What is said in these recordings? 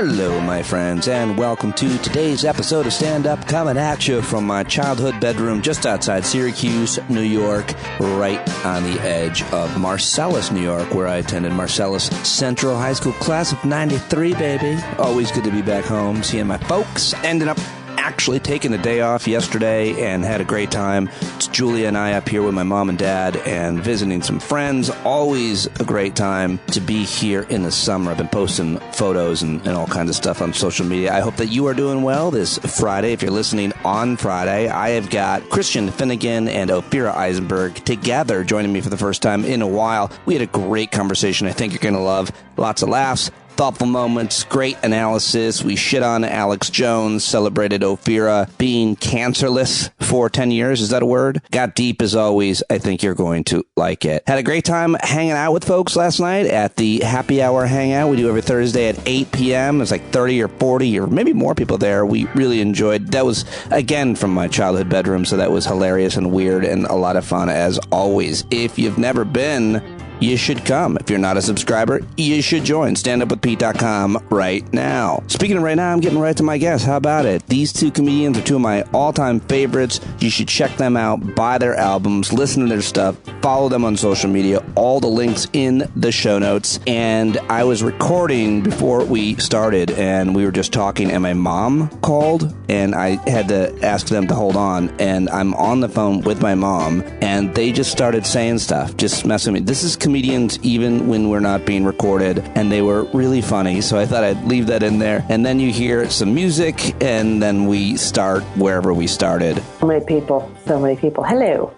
Hello, my friends, and welcome to today's episode of Stand Up coming at you from my childhood bedroom just outside Syracuse, New York, right on the edge of Marcellus, New York, where I attended Marcellus Central High School class of 93, baby. Always good to be back home, seeing my folks. Ended up actually taking the day off yesterday and had a great time. It's Julia and I up here with my mom and dad and visiting some friends. Always a great time to be here in the summer. I've been posting photos and all kinds of stuff on social media. I hope that you are doing well this Friday. If you're listening on Friday, I have got Christian Finnegan and Ophira Eisenberg together joining me for the first time in a while. We had a great conversation I think you're going to love. Lots of laughs, thoughtful moments, great analysis. We shit on Alex Jones, celebrated Ophira being cancerless for 10 years. Is that a word? Got deep as always. I think you're going to like it. Had a great time hanging out with folks last night at the happy hour hangout we do every Thursday at 8 p.m. There's like 30 or 40 or maybe more people there. We really enjoyed. That was, again, from my childhood bedroom, so that was hilarious and weird and a lot of fun as always. If you've never been, you should come. If you're not a subscriber, you should join. StandUpWithPete.com right now. Speaking of right now, I'm getting right to my guests. How about it? These two comedians are two of my all-time favorites. You should check them out, buy their albums, listen to their stuff, follow them on social media. All the links in the show notes. And I was recording before we started, and we were just talking, and my mom called, and I had to ask them to hold on. And I'm on the phone with my mom, and they just started saying stuff, just messing with me. This is comedians even when we're not being recorded, and they were really funny, so I thought I'd leave that in there. And then you hear some music, and then we start wherever we started. So many people. Hello.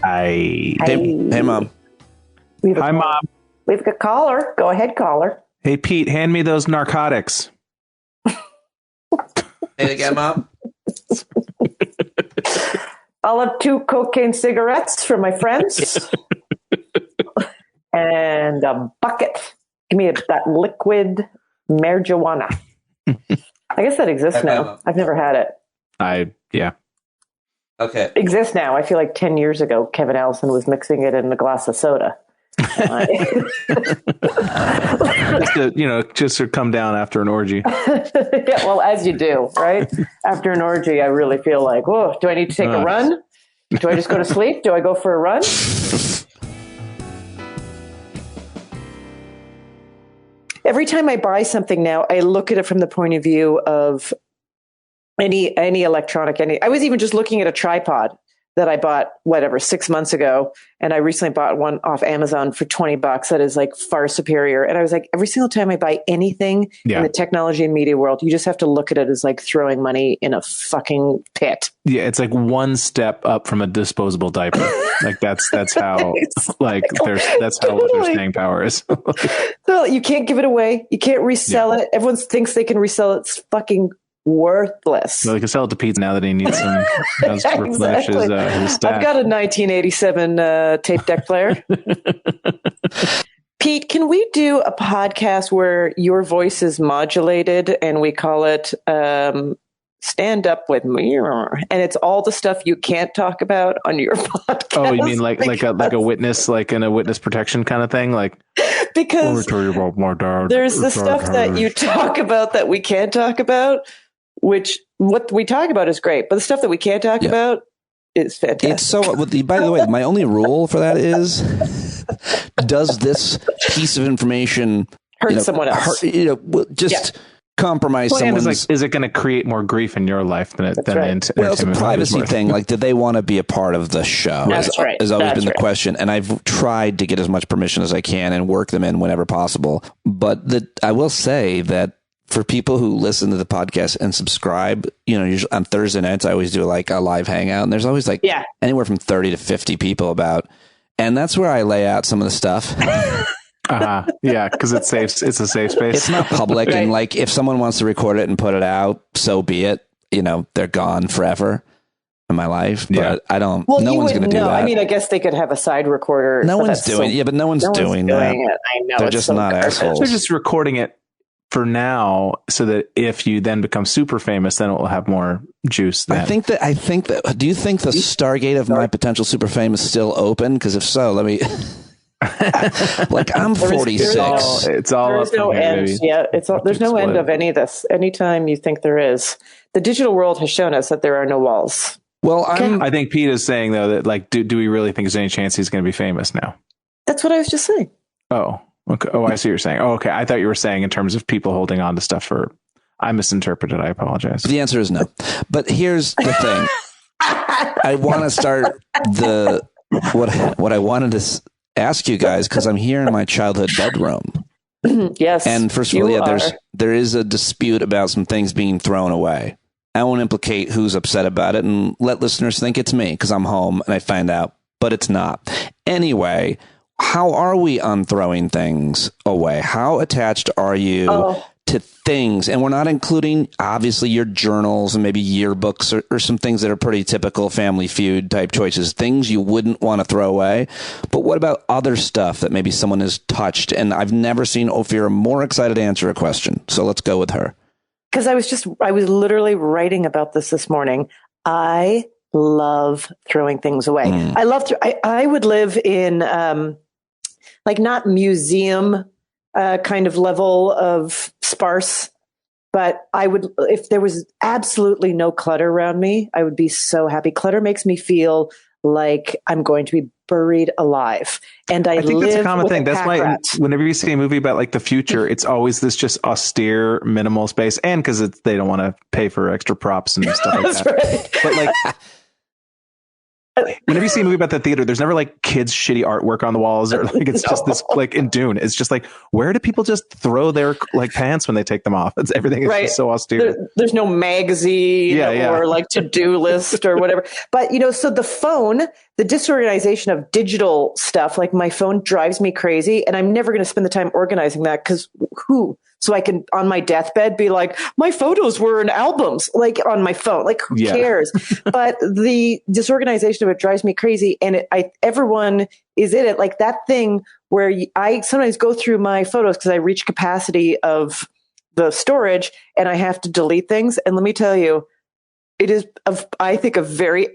Hi. Hey, Mom. Hi, Mom. We've got a caller. Go ahead, caller. Hey, Pete, hand me those narcotics. Hey again, Mom. I'll have 2 cocaine cigarettes for my friends. And a bucket. Give me that liquid marijuana. I guess that exists now. I've never had it. Yeah. Okay. Exists now. I feel like 10 years ago, Kevin Allison was mixing it in a glass of soda. just to come down after an orgy. Yeah, well, as you do, right? After an orgy, I really feel like, whoa, do I need to take a run? Do I just go to sleep? Do I go for a run? Every time I buy something now, I look at it from the point of view of any electronic. I was even just looking at a tripod that I bought, 6 months ago. And I recently bought one off Amazon for $20 that is like far superior. And I was like, every single time I buy anything in the technology and media world, you just have to look at it as like throwing money in a fucking pit. Yeah, it's like one step up from a disposable diaper. Like that's how that's how their staying power is. So you can't give it away. You can't resell it. Everyone thinks they can resell it. It's fucking worthless. Well, he can sell it to Pete now that he needs some to replenish his stash. I've got a 1987 tape deck player. Pete, can we do a podcast where your voice is modulated and we call it Stand Up With Me, and it's all the stuff you can't talk about on your podcast? Oh, you mean like a witness, like in a witness protection kind of thing, like? Because let me tell you about my dad. There's the stuff that you talk about that we can't talk about, which what we talk about is great, but the stuff that we can't talk about is fantastic. It's so, by the way, my only rule for that is, does this piece of information hurt someone else? Compromise someone. Is it going to create more grief in your life than it's a privacy thing. Like, did they want to be a part of the show? That's right. Has always been the question. And I've tried to get as much permission as I can and work them in whenever possible. But I will say that for people who listen to the podcast and subscribe, usually on Thursday nights, I always do like a live hangout, and there's always anywhere from 30 to 50 people and that's where I lay out some of the stuff. Yeah, because it's safe. It's a safe space. It's not public, right. And like if someone wants to record it and put it out, so be it. They're gone forever in my life. But I don't. Well, no one's going to do that. I mean, I guess they could have a side recorder. No one's doing. But no one's doing that. It. I know. They're just not assholes. They're just recording it for now, so that if you then become super famous, then it will have more juice. Then. I think that. Do you think the Stargate of my potential super fame is still open? Because if so, let me. Like I'm 46. It's all there's up no here, end. baby. Yeah, there's no end of any of this. Anytime you think there is, the digital world has shown us that there are no walls. Well, I think Pete is saying though that like, do we really think there's any chance he's going to be famous now? That's what I was just saying. Oh, okay. Oh, I see what you're saying. Oh, okay. I thought you were saying in terms of people holding on to stuff for. I misinterpreted. I apologize. The answer is no. But here's the thing. I want to start what I wanted to ask you guys, because I'm here in my childhood bedroom. Yes. And first of all, there is a dispute about some things being thrown away. I won't implicate who's upset about it and let listeners think it's me because I'm home and I find out, but it's not. Anyway, how are we on throwing things away? How attached are you to things? And we're not including, obviously, your journals and maybe yearbooks or some things that are pretty typical Family Feud type choices, things you wouldn't want to throw away. But what about other stuff that maybe someone has touched? And I've never seen Ophira more excited to answer a question. So let's go with her. Because I was literally writing about this morning. I love throwing things away. I would live in like not museum kind of level of sparse, but I would, if there was absolutely no clutter around me, I would be so happy. Clutter makes me feel like I'm going to be buried alive. And I think that's a common thing. That's why whenever you see a movie about like the future, it's always this just austere, minimal space. And because they don't want to pay for extra props and stuff like that. Right. But like, whenever you see a movie about the theater, there's never like kids' shitty artwork on the walls or like it's just this like in Dune. It's just like, where do people just throw their like pants when they take them off? It's everything is just so austere. There's no magazine or like to-do list or whatever. But so the phone, the disorganization of digital stuff, like my phone drives me crazy, and I'm never going to spend the time organizing that because so I can, on my deathbed, be like, my photos were in albums, like on my phone. Like, who cares? But the disorganization of it drives me crazy. And everyone is in it. Like that thing where I sometimes go through my photos because I reach capacity of the storage and I have to delete things. And let me tell you, it is, I think, a very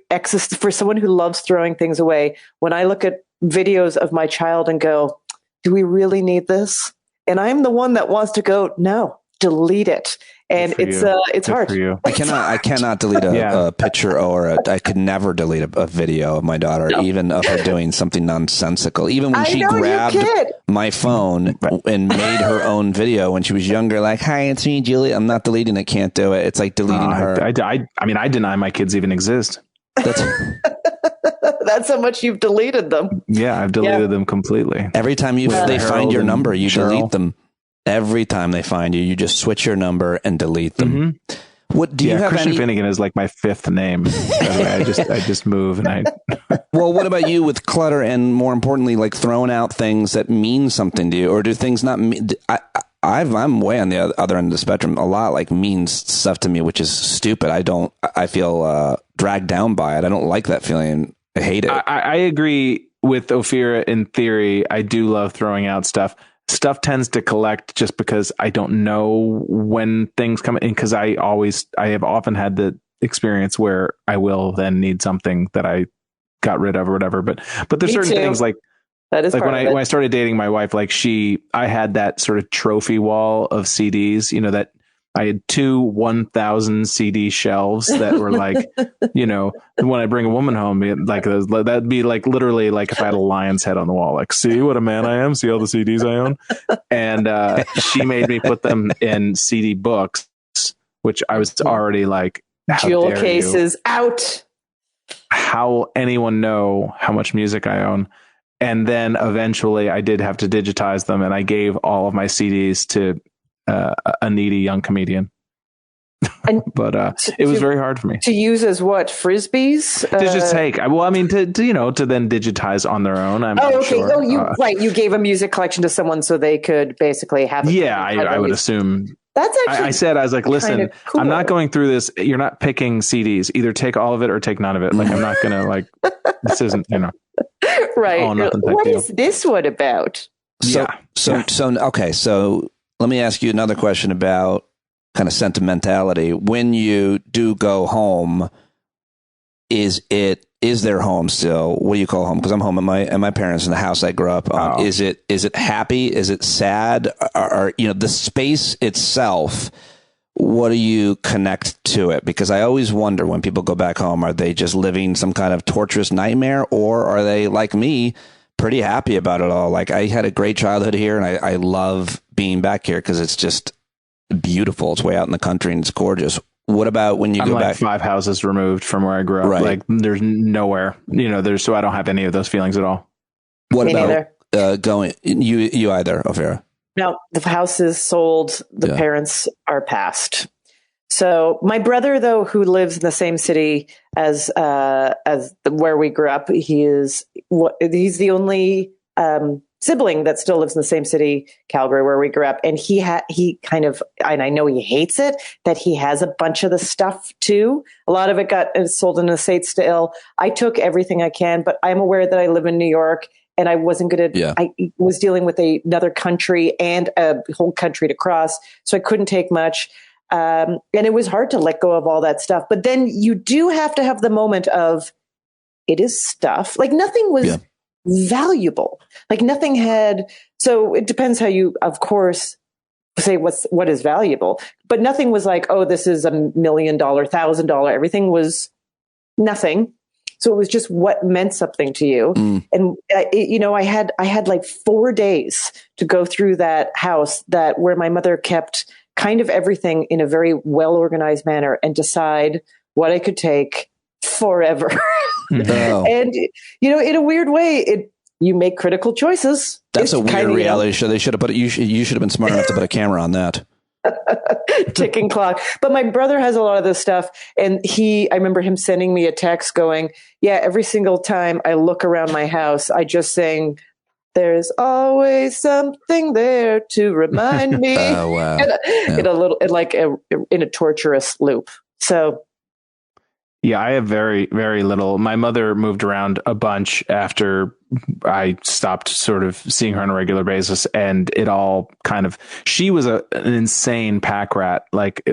for someone who loves throwing things away. When I look at videos of my child and go, do we really need this? And I'm the one that wants to go, no, delete it. And it's hard. I cannot delete a picture I could never delete a video of my daughter, even of her doing something nonsensical. Even when she grabbed my phone and made her own video when she was younger, like, hi, it's me, Julie. I'm not deleting it. Can't do it. It's like deleting her. I deny my kids even exist. That's how much you've deleted them. Yeah, I've deleted them completely. Every time they find your number, you delete them. Every time they find you, you just switch your number and delete them. Mm-hmm. What do you have? Christian Finnegan is like my fifth name. By the way, I just move and Well, what about you with clutter and more importantly, like throwing out things that mean something to you, or do things not mean? I'm way on the other end of the spectrum. A lot like means stuff to me, which is stupid. I feel dragged down by it. I don't like that feeling. I hate it. I agree with Ophira in theory. I do love throwing out stuff. Stuff tends to collect just because I don't know when things come in, because I have often had the experience where I will then need something that I got rid of or whatever. But there's certain things like that is like when I started dating my wife, like I had that sort of trophy wall of CDs, that I had 2 1,000 CD shelves that were like, when I bring a woman home, that'd be like literally like if I had a lion's head on the wall, like, see what a man I am, see all the CDs I own. And she made me put them in CD books, which I was already like, jewel cases out. How will anyone know how much music I own? And then eventually I did have to digitize them, and I gave all of my CDs to a needy young comedian. But it was very hard for me to use as what, frisbees to just take. Well, I mean, to then digitize on their own. I'm okay. Sure. Oh, you gave a music collection to someone so they could basically have. Yeah, I would assume. That's actually. I was like, listen, cool. I'm not going through this. You're not picking CDs. Either take all of it or take none of it. Like, I'm not gonna like. This isn't right. What is this one about? So okay. So let me ask you another question about kind of sentimentality. When you do go home, is it is their home still? What do you call home? Because I'm home at my parents in the house I grew up on. Is it happy? Is it sad? Or the space itself? What do you connect to it? Because I always wonder when people go back home, are they just living some kind of torturous nightmare, or are they like me, pretty happy about it all? Like, I had a great childhood here, and I love being back here because it's just beautiful. It's way out in the country and it's gorgeous. What about when you go back 5 houses removed from where I grew up? Right. Like, there's nowhere, so I don't have any of those feelings at all. What about going? You either, Ophira? No, the house is sold. The parents are passed. So my brother, though, who lives in the same city as where we grew up, he's the only sibling that still lives in the same city, Calgary, where we grew up. And he kind of, and I know he hates it, that he has a bunch of the stuff too. A lot of it got sold in the States still. I took everything I can, but I'm aware that I live in New York. And I wasn't going to, I was dealing with another country and a whole country to cross. So I couldn't take much. And it was hard to let go of all that stuff. But then you do have to have the moment of, it is stuff. Like, nothing was valuable. Like, nothing had, so it depends how you, of course, say what is valuable. But nothing was like, oh, this is $1 million, $1,000. Everything was nothing. So it was just what meant something to you. And, I had like 4 days to go through that house where my mother kept kind of everything in a very well-organized manner and decide what I could take forever. And, in a weird way, you make critical choices. That's a weird reality show. They should have you should have been smart enough to put a camera on that. Ticking clock. But my brother has a lot of this stuff, and I remember him sending me a text going, every single time I look around my house, I just sing, there's always something there to remind me. Oh, wow. In a torturous loop. So yeah, I have very, very little. My mother moved around a bunch after I stopped sort of seeing her on a regular basis, and it all kind of, she was an insane pack rat, like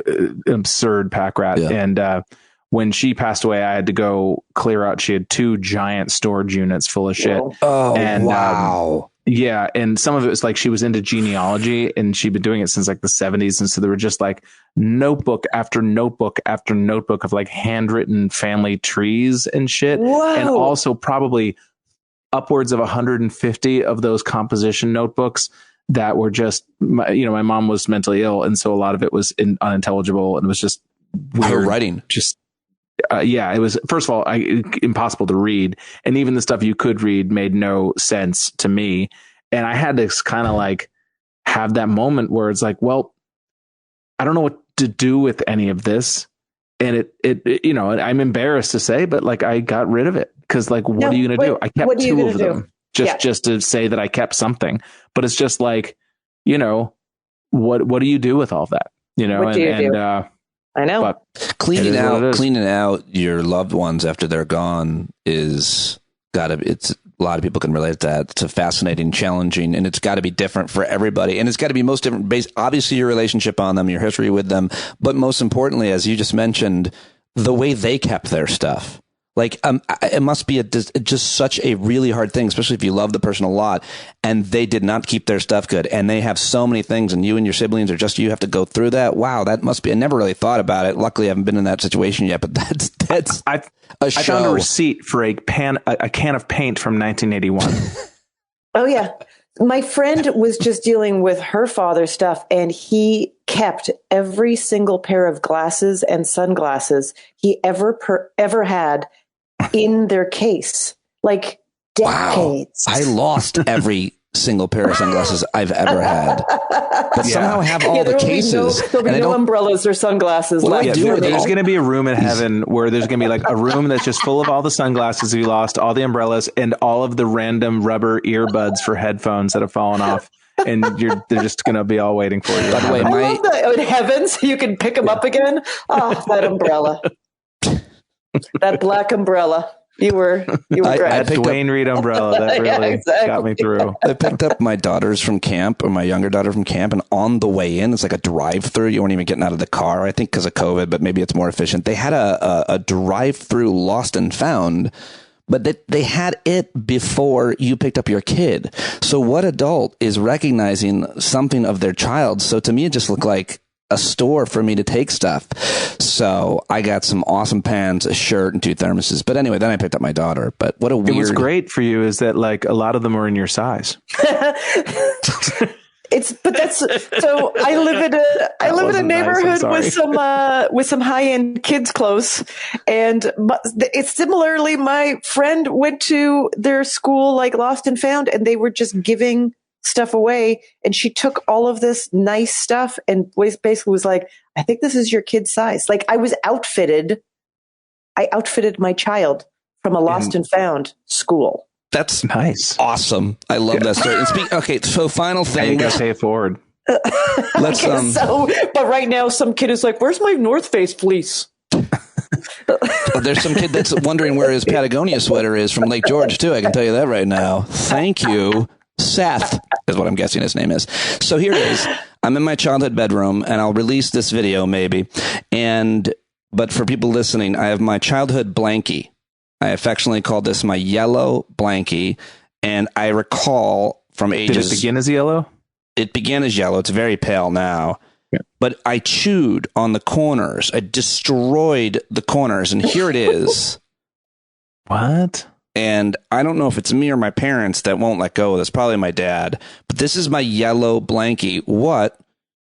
absurd pack rat. Yeah. And when she passed away, I had to go clear out. She had 2 giant storage units full of shit. Oh, and, wow. Yeah. And some of it was like she was into genealogy, and she'd been doing it since like the 70s. And so there were just like notebook after notebook after notebook of like handwritten family trees and shit. Whoa. And also probably upwards of 150 of those composition notebooks that were just, my mom was mentally ill. And so a lot of it was unintelligible, and it was just weird. Her writing. Just, it was, first of all, impossible to read. And even the stuff you could read made no sense to me. And I had to kind of like have that moment where it's like, well, I don't know what to do with any of this. And I'm embarrassed to say, but like, I got rid of it. Cause like, what are you going to do? I kept 2 of them just to say that I kept something, but it's just like, what do you do with all that? What do you do? I know. But cleaning out your loved ones after they're gone it's a lot of people can relate to that. It's a fascinating, challenging, and it's got to be different for everybody. And it's got to be most different based, obviously, your relationship on them, your history with them, but most importantly, as you just mentioned, the way they kept their stuff. Like, it must be just such a really hard thing, especially if you love the person a lot and they did not keep their stuff good and they have so many things and you and your siblings or just you have to go through that. Wow, that must be, I never really thought about it. Luckily, I haven't been in that situation yet, but that's I found a receipt for a can of paint from 1981. Oh, yeah. My friend was just dealing with her father's stuff, and he kept every single pair of glasses and sunglasses he ever had in their case, like decades. Wow. I lost every single pair of sunglasses I've ever had, but somehow I have all the cases. There'll be no umbrellas or sunglasses left. There's going to be a room in heaven where there's going to be like a room that's just full of all the sunglasses you lost, all the umbrellas, and all of the random rubber earbuds for headphones that have fallen off. And they're just going to be all waiting for you. By the way, I love that. Oh, in heavens, you can pick them up again. Oh, that umbrella. That black umbrella. You were great. That Dwayne Reed umbrella that really got me through. I picked up my daughters from camp, or my younger daughter from camp, and on the way in, it's like a drive-through. You weren't even getting out of the car, I think, because of COVID, but maybe it's more efficient. They had a drive-through lost and found but they had it before you picked up your kid. So what adult is recognizing something of their child? So to me, it just looked like a store for me to take stuff. So I got some awesome pants, a shirt, and 2 thermoses. But anyway, then I picked up my daughter. But what a weird... What's great for you is that like a lot of them are in your size. But that's so. I live in a neighborhood with some high end kids clothes, and it's similarly. My friend went to their school like Lost and Found, and they were just giving stuff away, and she took all of this nice stuff and basically was like, "I think this is your kid's size." Like I outfitted my child from a Lost and Found school. That's nice. Awesome. I love that story. And okay, so final thing. You gotta pay it forward. Let's but right now some kid is like, "Where's my North Face fleece?" There's some kid that's wondering where his Patagonia sweater is from Lake George too. I can tell you that right now. Thank you. Seth is what I'm guessing his name is. So here it is. I'm in my childhood bedroom, and I'll release this video maybe. But for people listening, I have my childhood blankie. I affectionately called this my yellow blankie, and I recall from ages... Did it begin as yellow? It began as yellow. It's very pale now. Yeah. But I chewed on the corners. I destroyed the corners, and here it is. What? And I don't know if it's me or my parents that won't let go. That's probably my dad. But this is my yellow blankie. What?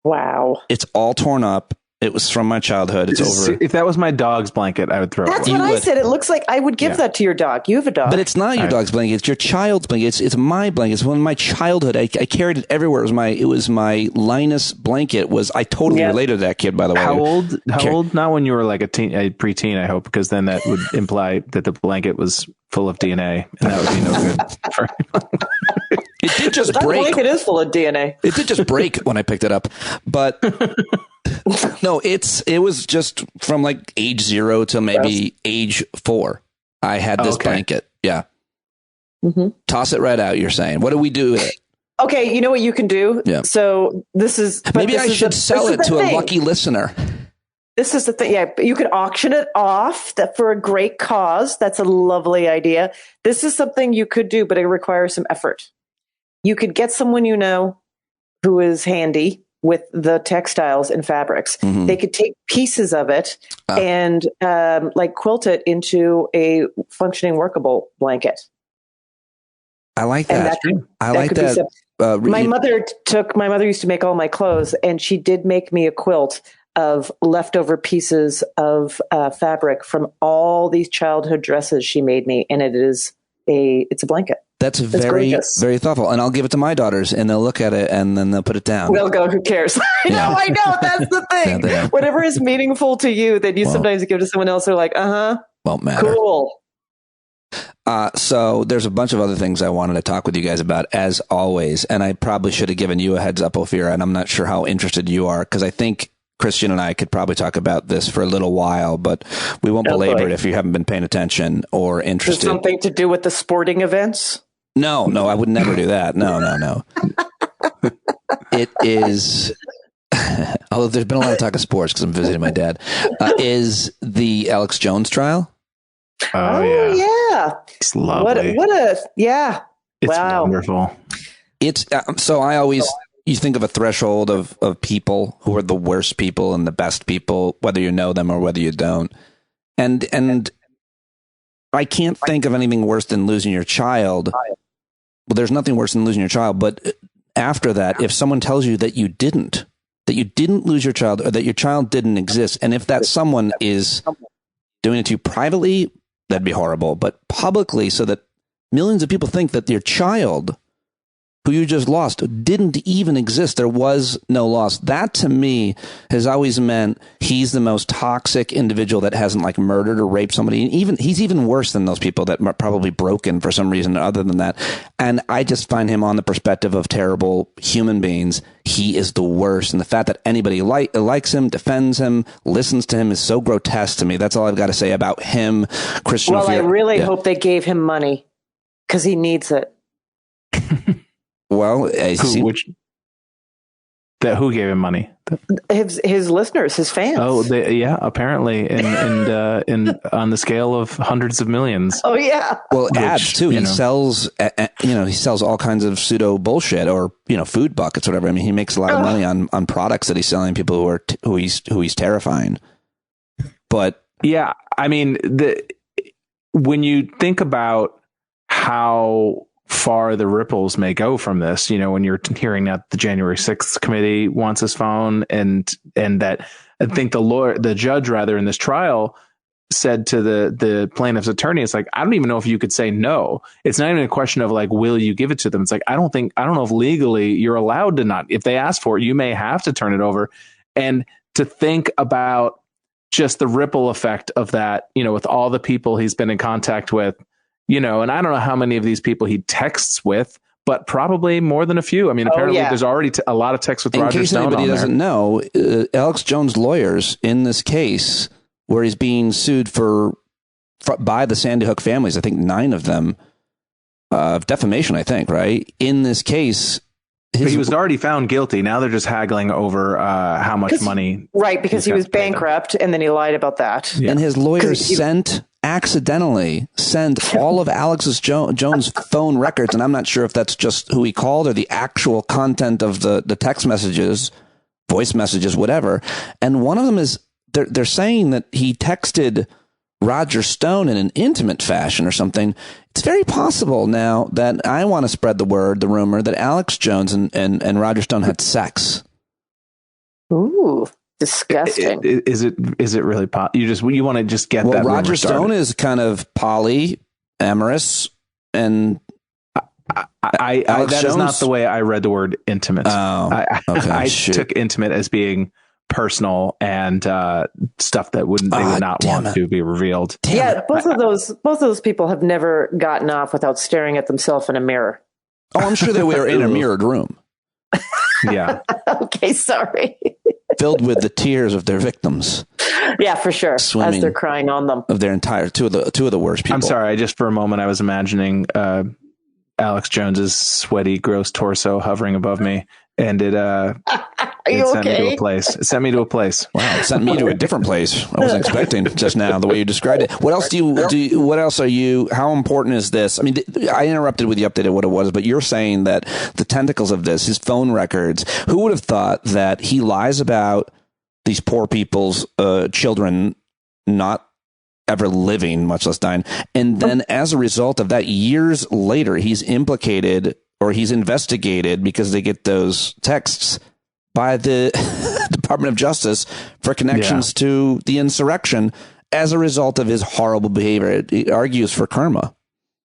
Wow. It's all torn up. It was from my childhood. It's over. If that was my dog's blanket, I would throw it away. That's what I said. It looks like I would give that to your dog. You have a dog. But it's not your dog's blanket. It's your child's blanket. It's my blanket. It's one of my childhood. I carried it everywhere. It was my Linus blanket. I totally related to that kid, by the way. How old? Not when you were like a preteen, I hope, because then that would imply that the blanket was full of DNA, and that would be no good for anyone. It did just break. That blanket is full of DNA. It did just break when I picked it up. But... No, it was just from like age 0 to maybe age 4. I had this blanket. Yeah. Mm-hmm. Toss it right out, you're saying. What do we do with it? Okay, you know what you can do? Yeah. So this is... Maybe I should sell it to a lucky listener. This is the thing. Yeah, you could auction it off for a great cause. That's a lovely idea. This is something you could do, but it requires some effort. You could get someone you know who is handy with the textiles and fabrics. Mm-hmm. They could take pieces of it and quilt it into a functioning workable blanket. I like that. I like that. My mother used to make all my clothes, and she did make me a quilt of leftover pieces of fabric from all these childhood dresses she made me. And it's a blanket. That's very, very thoughtful. And I'll give it to my daughters, and they'll look at it, and then they'll put it down. They'll go, who cares? I know. That's the thing. Yeah, whatever is meaningful to you that you sometimes give to someone else, they're like, won't matter. Cool. So there's a bunch of other things I wanted to talk with you guys about, as always. And I probably should have given you a heads up, Ophira, and I'm not sure how interested you are, because I think Christian and I could probably talk about this for a little while, but we won't belabor it if you haven't been paying attention or interested. Is it something to do with the sporting events? No, I would never do that. No. It is, although there's been a lot of talk of sports because I'm visiting my dad, is the Alex Jones trial. Oh yeah. It's lovely. It's wonderful. It's, you think of a threshold of people who are the worst people and the best people, whether you know them or whether you don't. And I can't think of anything worse than losing your child. Well, there's nothing worse than losing your child. But after that, if someone tells you that you didn't lose your child, or that your child didn't exist, and if that someone is doing it to you privately, that'd be horrible. But publicly, so that millions of people think that your child, who you just lost, didn't even exist. There was no loss. That to me has always meant he's the most toxic individual that hasn't murdered or raped somebody. He's even worse than those people that are probably broken for some reason other than that. And I just find him on the perspective of terrible human beings. He is the worst. And the fact that anybody likes him, defends him, listens to him is so grotesque to me. That's all I've got to say about him. Christian. Well, I really hope they gave him money because he needs it. Well, That who gave him money? His listeners, his fans. Oh, apparently, in on the scale of hundreds of millions. Oh yeah. Well, ads too. He sells, he sells all kinds of pseudo bullshit or food buckets, whatever. I mean, he makes a lot of money on products that he's selling people who he's terrifying. But yeah, I mean, when you think about how far the ripples may go from this, when you're hearing that the January 6th committee wants his phone and that I think the judge rather in this trial said to the plaintiff's attorney, it's like, I don't even know if you could say no. It's not even a question of like, will you give it to them? It's like, I don't know if legally you're allowed to not, if they ask for it, you may have to turn it over. And to think about just the ripple effect of that, with all the people he's been in contact with, and I don't know how many of these people he texts with, but probably more than a few. I mean, apparently there's already a lot of texts with Roger Stone. In case anybody doesn't know, Alex Jones' lawyers in this case, where he's being sued by the Sandy Hook families, I think 9 of them, of defamation, I think, right? In this case, he was already found guilty. Now they're just haggling over how much money. Right, because he was bankrupt and then he lied about that. Yeah. And his lawyers accidentally sent all of Alex Jones' phone records, and I'm not sure if that's just who he called or the actual content of the text messages, voice messages, whatever. And one of them is, they're saying that he texted Roger Stone in an intimate fashion or something. It's very possible now that I want to spread the rumor that Alex Jones and Roger Stone had sex. Ooh. Disgusting. Is it really you want to just get that? Roger Stone is kind of polyamorous, and that is not the way I read the word intimate. Oh, okay. I took intimate as being personal and stuff that they would not want to be revealed. Both of those people have never gotten off without staring at themselves in a mirror. Oh, I'm sure they were in a mirrored room. Yeah. Okay, sorry. Filled with the tears of their victims. Yeah, for sure. As they're crying on them. Of their entire two of the worst people. I'm sorry. Just for a moment, I was imagining Alex Jones's sweaty, gross torso hovering above me, and it sent me to a place. It sent me to a place. Wow, it sent me to a different place. I wasn't expecting just now the way you described it. What else what else are you? How important is this? I mean, I interrupted with the update of what it was, but you're saying that the tentacles of this, his phone records. Who would have thought that he lies about these poor people's children not ever living, much less dying, and then as a result of that, years later, he's implicated or he's investigated because they get those texts by the Department of Justice for connections to the insurrection as a result of his horrible behavior. It argues for karma.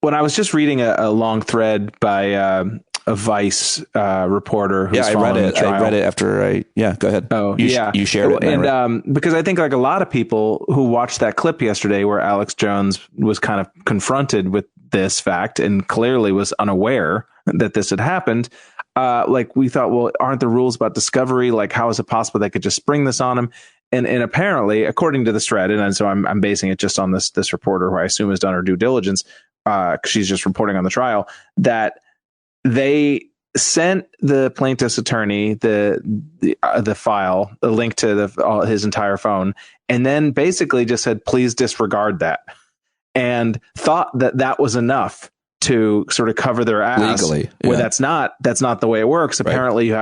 When I was just reading a long thread by a Vice reporter who's I read it after go ahead. Oh, you shared it. And because I think like a lot of people who watched that clip yesterday where Alex Jones was kind of confronted with this fact and clearly was unaware that this had happened. Like we thought, well, aren't the rules about discovery? Like, how is it possible they could just spring this on him? And apparently, according to this thread, and so I'm basing it just on this reporter who I assume has done her due diligence, because she's just reporting on the trial, that they sent the plaintiff's attorney the file, the link to his entire phone, and then basically just said, please disregard that, and thought that was enough to sort of cover their ass legally. Well, that's not the way it works. Right. Apparently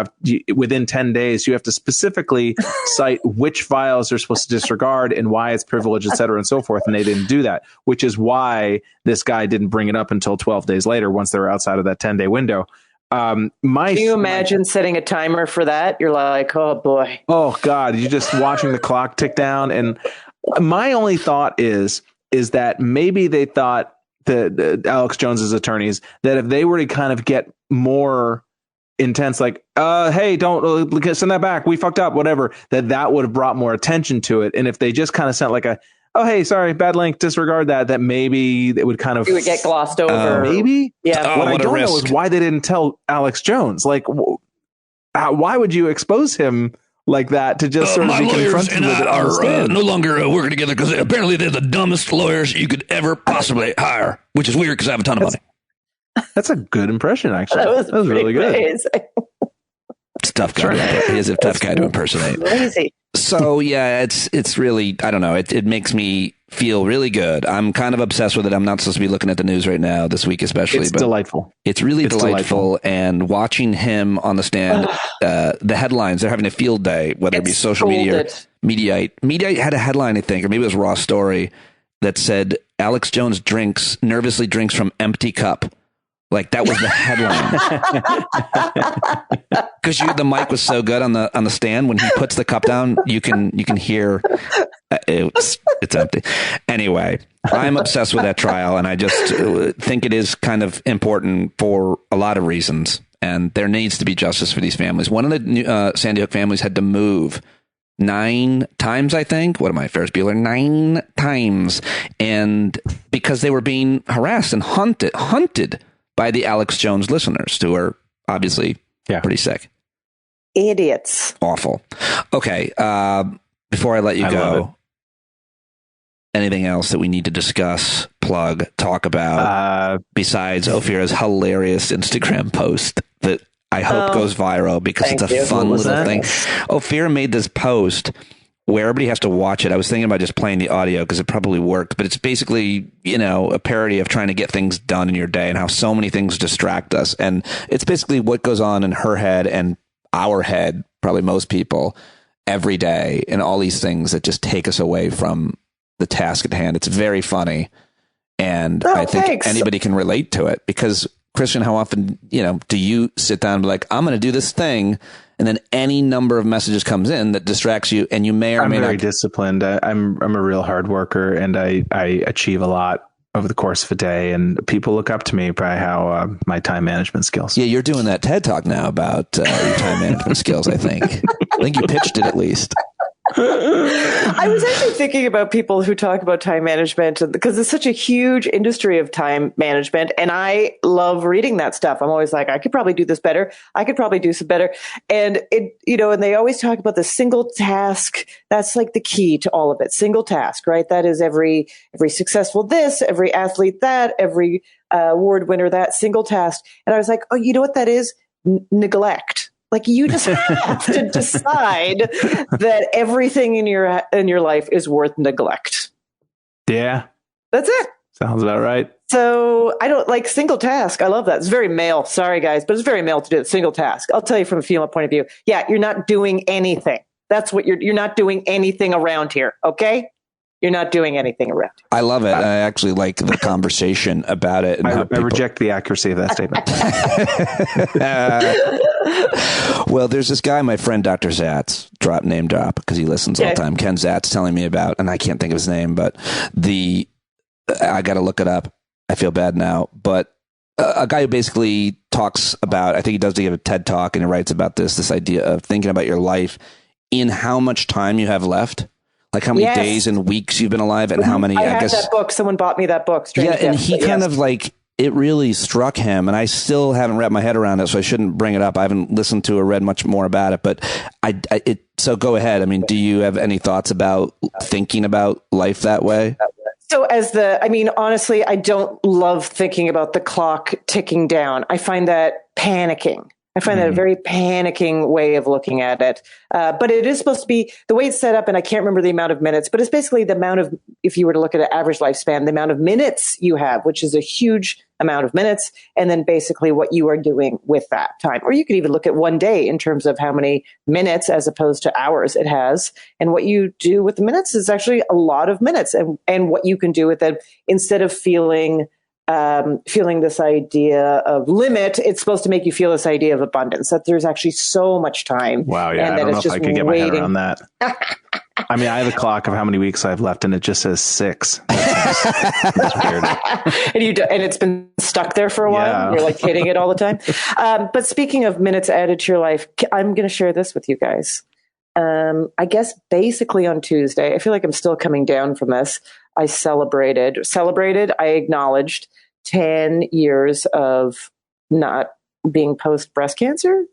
within 10 days, you have to specifically cite which files they're supposed to disregard and why it's privileged, et cetera, and so forth. And they didn't do that, which is why this guy didn't bring it up until 12 days later, once they were outside of that 10-day window. Can you imagine setting a timer for that? You're like, oh boy. Oh God. You're just watching the clock tick down. And my only thought is that maybe they thought, the Alex Jones's attorneys, that if they were to kind of get more intense, like, hey, don't send that back, we fucked up, whatever, that would have brought more attention to it. And if they just kind of sent like oh, hey, sorry, bad link, disregard that maybe it would kind of... It would get glossed over. Maybe? Yeah. What I don't know is why they didn't tell Alex Jones. Like, why would you expose him like that to just sort of be confronted with it? Are no longer working together because apparently they're the dumbest lawyers you could ever possibly hire, which is weird because I have a ton of money. That's a good impression, actually. That was really good. It's a tough guy. He is a tough guy to impersonate. Crazy. So yeah, it's really, I don't know. It makes me feel really good. I'm kind of obsessed with it. I'm not supposed to be looking at the news right now this week, especially. It's delightful. It's really delightful. And watching him on the stand, the headlines, they're having a field day, whether it be social media or Mediaite. Mediaite had a headline, I think, or maybe it was Raw Story, that said Alex Jones nervously drinks from empty cup. Like that was the headline. Because the mic was so good on the stand. When he puts the cup down, you can hear it's empty. Anyway, I'm obsessed with that trial, and I just think it is kind of important for a lot of reasons. And there needs to be justice for these families. One of the Sandy Hook families had to move 9 times, I think. What am I, Ferris Bueller? 9 times, and because they were being harassed and hunted by the Alex Jones listeners, who are obviously pretty sick. Idiots. Awful. Okay. Before I let you go, anything else that we need to discuss, plug, talk about, besides Ophira's hilarious Instagram post that I hope goes viral because it's a fun little thing. Ophira made this post where everybody has to watch it. I was thinking about just playing the audio because it probably worked, but it's basically, a parody of trying to get things done in your day and how so many things distract us. And it's basically what goes on in her head and our head, probably most people, every day, and all these things that just take us away from the task at hand. It's very funny. And I think anybody can relate to it because, Christian, how often, do you sit down and be like, I'm going to do this thing, and then any number of messages comes in that distracts you, and you may or may not. I'm very disciplined. I'm a real hard worker, and I achieve a lot over the course of a day, and people look up to me by how my time management skills. Yeah, you're doing that TED Talk now about your time management skills, I think. I think you pitched it at least. I was actually thinking about people who talk about time management because it's such a huge industry of time management. And I love reading that stuff. I'm always like, I could probably do this better. I could probably do some better. And and they always talk about the single task. That's like the key to all of it. Single task, right? That is every successful this, every athlete that, every award winner that, single task. And I was like, oh, you know what that is? Neglect. Like you just have to decide that everything in your life is worth neglect. Yeah. That's it. Sounds about right. So I don't like single task. I love that. It's very male. Sorry, guys, but it's very male to do it. Single task. I'll tell you from a female point of view. Yeah, you're not doing anything. That's what you're not doing anything around here. Okay. You're not doing anything around. I love it. I actually like the conversation about it. And I reject the accuracy of that statement. Well, there's this guy, my friend, Dr. Zatz, name drop, because he listens all the time. Ken Zatz telling me about, and I can't think of his name, but I got to look it up. I feel bad now, but a guy who basically talks about, I think he does give a TED Talk, and he writes about this idea of thinking about your life in how much time you have left. Like how many days and weeks you've been alive, and how many. I guess that book. Someone bought me that book. And he kind of like, it really struck him, and I still haven't wrapped my head around it, so I shouldn't bring it up. I haven't listened to or read much more about it, but so go ahead. I mean, do you have any thoughts about thinking about life that way? So honestly, I don't love thinking about the clock ticking down. I find that panicking. I find that a very panicking way of looking at it. But it is supposed to be the way it's set up, and I can't remember the amount of minutes, but it's basically the amount of, if you were to look at an average lifespan, the amount of minutes you have, which is a huge amount of minutes, and then basically what you are doing with that time. Or you could even look at one day in terms of how many minutes as opposed to hours it has. And what you do with the minutes is actually a lot of minutes, and what you can do with it instead of feeling this idea of limit, it's supposed to make you feel this idea of abundance, that there's actually so much time. Wow, yeah, I don't know if I could get my head around that. I mean, I have a clock of how many weeks I've left, and it just says 6. That's weird. And it's been stuck there for a while. Yeah. You're like hitting it all the time. But speaking of minutes added to your life, I'm going to share this with you guys. I guess basically on Tuesday, I feel like I'm still coming down from this. I I acknowledged 10 years of not being post breast cancer.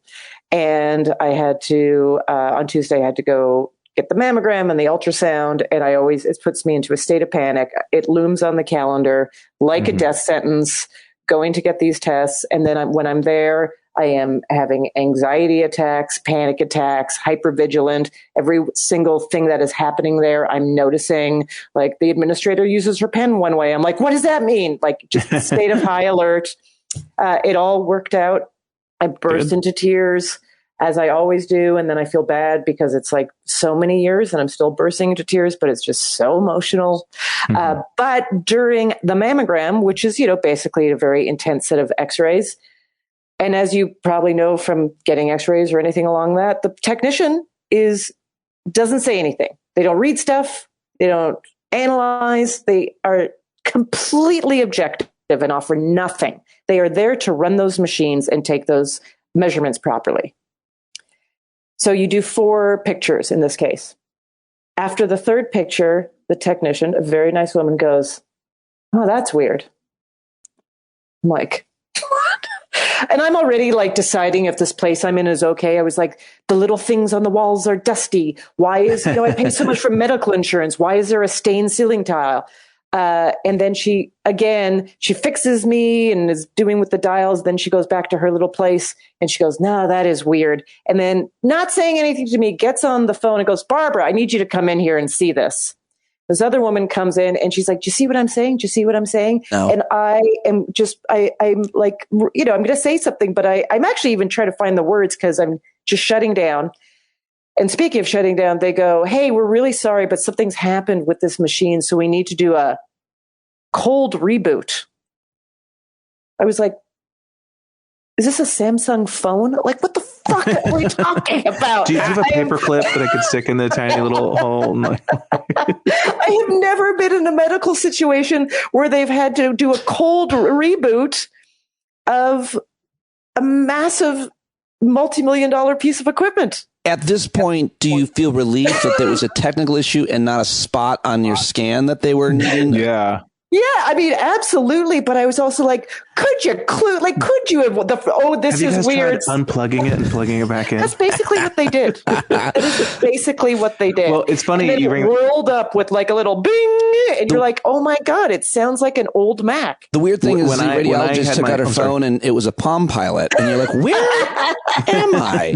And I had to, on Tuesday, I had to go get the mammogram and the ultrasound. And it puts me into a state of panic. It looms on the calendar like a death sentence, going to get these tests. And then when I'm there, I am having anxiety attacks, panic attacks, hypervigilant. Every single thing that is happening there, I'm noticing. Like the administrator uses her pen one way. I'm like, what does that mean? Like just state of high alert. It all worked out. I burst into tears, as I always do. And then I feel bad because it's like so many years and I'm still bursting into tears, but it's just so emotional. But during the mammogram, which is, basically a very intense set of x-rays. And as you probably know from getting x-rays or anything along that, the technician doesn't say anything. They don't read stuff. They don't analyze. They are completely objective and offer nothing. They are there to run those machines and take those measurements properly. So you do 4 pictures in this case. After the 3rd picture, the technician, a very nice woman, goes, "Oh, that's weird." I'm like, what? And I'm already like deciding if this place I'm in is okay. I was like, the little things on the walls are dusty. Why is, I pay so much for medical insurance. Why is there a stained ceiling tile? And then she fixes me and is doing with the dials. Then she goes back to her little place and she goes, "No, that is weird." And then not saying anything to me, gets on the phone and goes, "Barbara, I need you to come in here and see this." This other woman comes in and she's like, "Do you see what I'm saying? Do you see what I'm saying?" No. And I'm like, I'm going to say something, but I'm actually even trying to find the words because I'm just shutting down. And speaking of shutting down, they go, "Hey, we're really sorry, but something's happened with this machine. So we need to do a cold reboot." I was like, is this a Samsung phone? Like, what the fuck are we talking about? Do you have a paper clip that I could stick in the tiny little hole? I have never been in a medical situation where they've had to do a cold reboot of a massive multi-million-dollar piece of equipment. At this point, do you feel relief that there was a technical issue and not a spot on your scan that they were needing? Yeah. Yeah, I mean, absolutely. But I was also like, could you have, this is weird. Unplugging it and plugging it back in. That's basically what they did. That is basically what they did. Well, it's funny. And then it rolled up with like a little bing, and you're like, oh my God, it sounds like an old Mac. The weird thing is the radiologist took out her phone and it was a Palm Pilot. And you're like, where am I?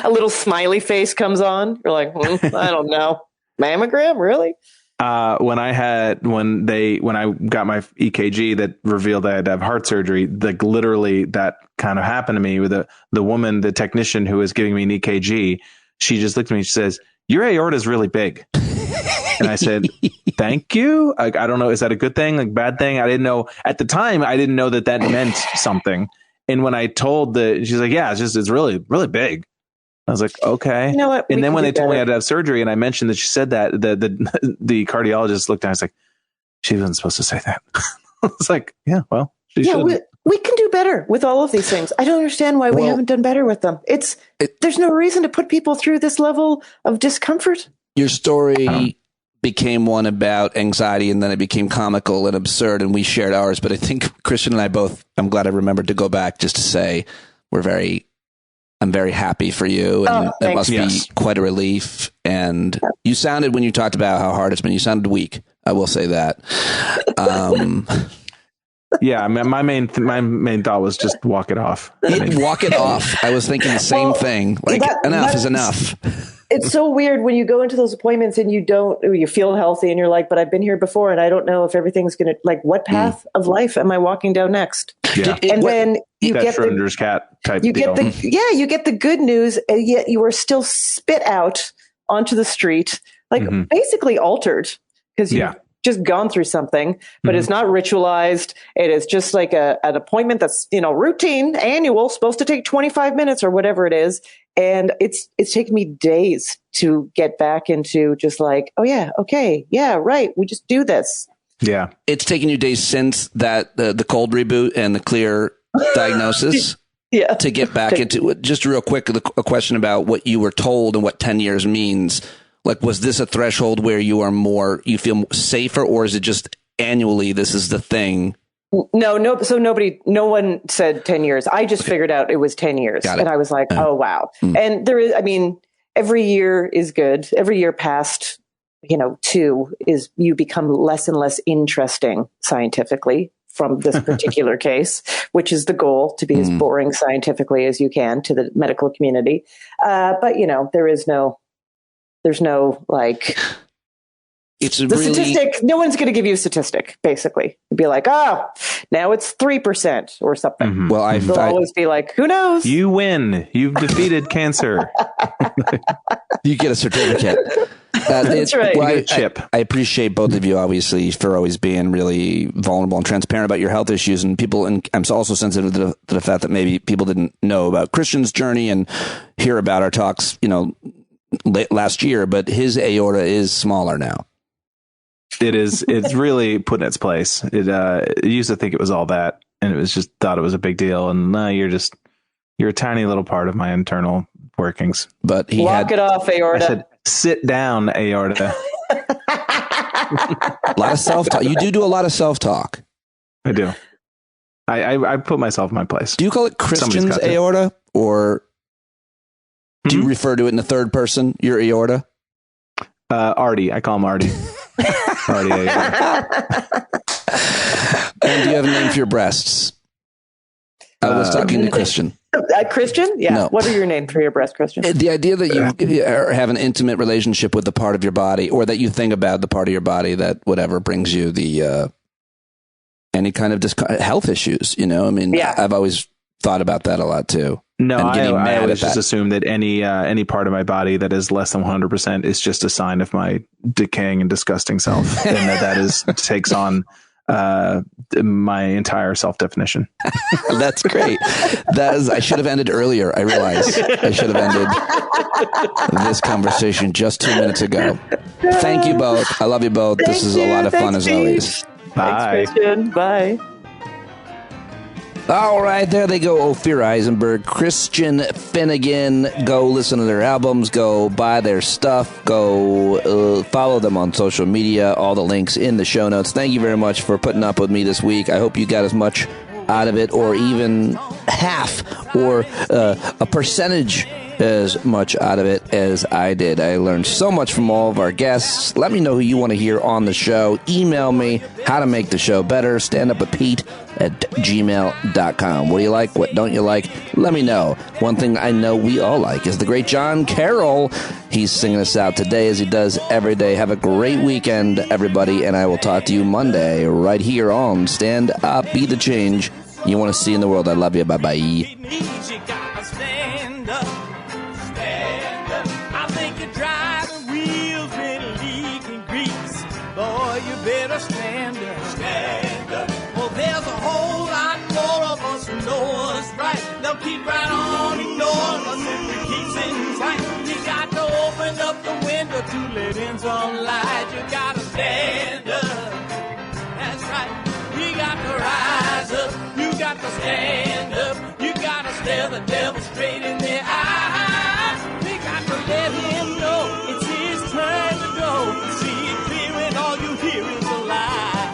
A little smiley face comes on. You're like, I don't know. Mammogram? Really? When I got my EKG that revealed that I had to have heart surgery, literally that kind of happened to me with the woman, the technician who was giving me an EKG. She just looked at me. She says, "Your aorta is really big." And I said, "Thank you." I don't know. Is that a good thing? Like bad thing? I didn't know at the time. I didn't know that meant something. And when I told she's like, "Yeah, it's really, really big." I was like, okay. You know what? And then when they told me I had to have surgery and I mentioned that she said that, the cardiologist looked at me, I was like, she wasn't supposed to say that. I was like, yeah, well, she should. We can do better with all of these things. I don't understand why we haven't done better with them. There's no reason to put people through this level of discomfort. Your story became one about anxiety and then it became comical and absurd and we shared ours. But I think Christian and I both, I'm glad I remembered to go back just to say I'm very happy for you, and that must be quite a relief. And you sounded, when you talked about how hard it's been, you sounded weak. I will say that. Yeah, my main thought was just walk it off. Walk it off. I was thinking the same thing. Like, enough is enough. It's so weird when you go into those appointments and you feel healthy and you're like, but I've been here before and I don't know if everything's going to, like, what path of life am I walking down next? Yeah. Then you get Schrodinger's cat type deal. You get the good news, and yet you are still spit out onto the street, like basically altered because you've just gone through something, but it's not ritualized. It is just like an appointment that's, routine, annual, supposed to take 25 minutes or whatever it is. And it's taken me days to get back into just like, oh yeah, okay, yeah, right. We just do this. Yeah. It's taken you days since that, the cold reboot and the clear diagnosis to get back into it. Just real quick, a question about what you were told and what 10 years means. Like, was this a threshold where you feel safer, or is it just annually, this is the thing? No. So no one said 10 years. I just figured out it was 10 years. And I was like, oh, wow. And there is, every year is good. Every year past, 2 is you become less and less interesting scientifically from this particular case, which is the goal, to be as boring scientifically as you can to the medical community. But, you know, there's no like, it's the really, statistic, no one's going to give you a statistic, basically. It'd be like, oh, now it's 3% or something. Mm-hmm. well, They'll always be like, who knows? You win. You've defeated cancer. you get a certificate. That's right. Well, chip. I appreciate both of you, obviously, for always being really vulnerable and transparent about your health issues. And people, and I'm also sensitive to the fact that maybe people didn't know about Christian's journey and hear about our talks, you know, last year. But his aorta is smaller now. It's really put in its place. It used to think it was all that, and it was just thought it was a big deal. And you're a tiny little part of my internal workings. But he Walk it off, aorta. I said, sit down, aorta. A lot of self-talk. You do a lot of self-talk. I do. I put myself in my place. Do you call it Christian's aorta, or do you refer to it in the third person, your aorta? Artie. I call him Artie. Artie aorta. And do you have a name for your breasts? I was talking to Christian. Christian? Yeah. No. What are your names for your breast, Christian? The idea that you have an intimate relationship with the part of your body, or that you think about the part of your body that whatever brings you the any kind of health issues, you know? I mean, Yeah. I've always thought about that a lot too. No, And I always just assume that any part of my body that is less than 100% is just a sign of my decaying and disgusting self, and that takes on my entire self-definition. That's great. I should have ended earlier. I realize I should have ended this conversation just 2 minutes ago. Thank you both. I love you both. This is a lot of fun as always. Bye. Thanks, Christian. Bye. All right, there they go. Ophira, Eisenberg, Christian Finnegan. Go listen to their albums. Go buy their stuff. Go follow them on social media. All the links in the show notes. Thank you very much for putting up with me this week. I hope you got as much out of it, or even half, or a percentage as much out of it as I did. I learned so much from all of our guests. Let me know who you want to hear on the show. Email me how to make the show better. standupwithpete@gmail.com. What do you like? What don't you like? Let me know. One thing I know we all like is the great John Carroll. He's singing us out today, as he does every day. Have a great weekend, everybody, and I will talk to you Monday right here on Stand Up, Be the Change you want to see in the world. I love you. Bye-bye. Better stand up, stand up. Well, there's a whole lot more of us who know us right. They'll keep right on ignoring us if we keep sitting tight. You got to open up the window to let in some light. You gotta stand up, that's right. You got to rise up, you got to stand up. You gotta stare the devil straight in the eye. We got to let him know it's his turn to go. See it clear and all you hear is a lie.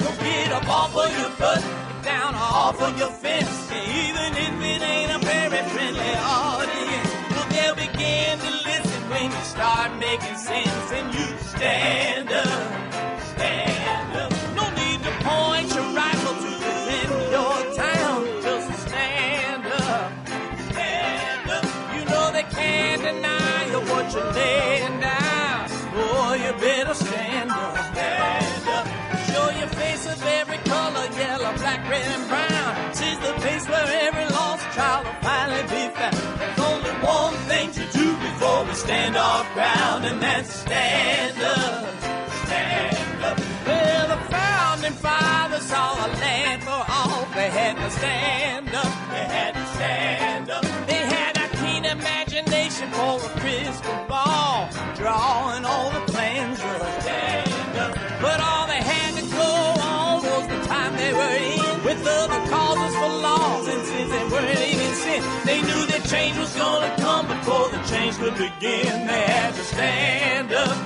Don't get up off of your butt, get down off of your fence. And even if it ain't a very friendly audience, well, they'll begin to listen when you start making sense. And you stand up, stand up. No need to point your rifle to defend your town. Just stand up, stand up. You know they can't deny you what you're laying down. Oh, you better stand up, stand up. Show your face of every color, yellow, black, red, and brown. She's the place where every lost child will finally be found. There's only one thing to do before we stand our ground, and that's stand up, stand up. Well, the founding fathers saw a land for all. They had to stand up, they had to stand up. They had a keen imagination for a crystal ball, drawing all the plans of stand up. But all they had to go on was the time they were in, with other causes for laws, and since they weren't even sin, they knew that change was gonna come before the change could begin. They had to stand up.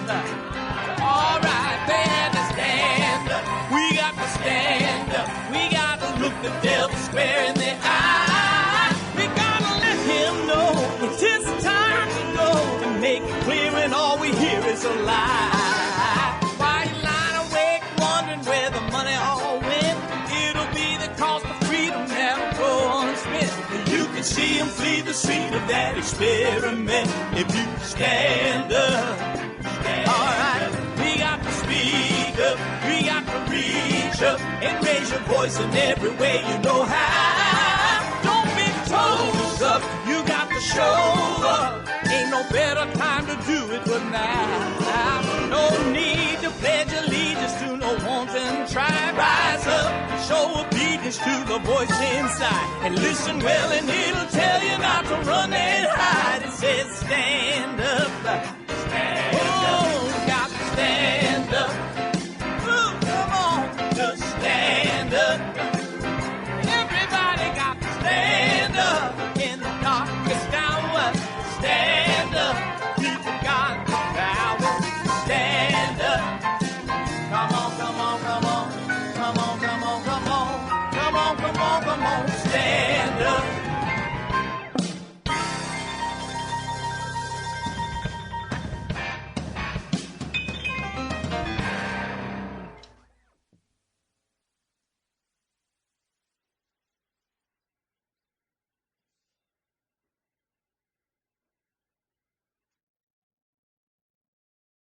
All right, they had to stand up. We got to stand up. We got to look the devil square in the eye. We gotta let him know it's his time to go, and make it clear when all we hear is a lie. Why you lying awake wondering where the money all went? see him flee the scene of that experiment. If you stand up, all right, we got to speak up, we got to reach up and raise your voice in every way you know how. Don't be toes up, you got to show up. Ain't no better time to do it but now. No need to pledge allegiance to no wanton tribe. Rise up and show obedience to the voice inside. And listen well and it'll tell you not to run and hide. It says stand up.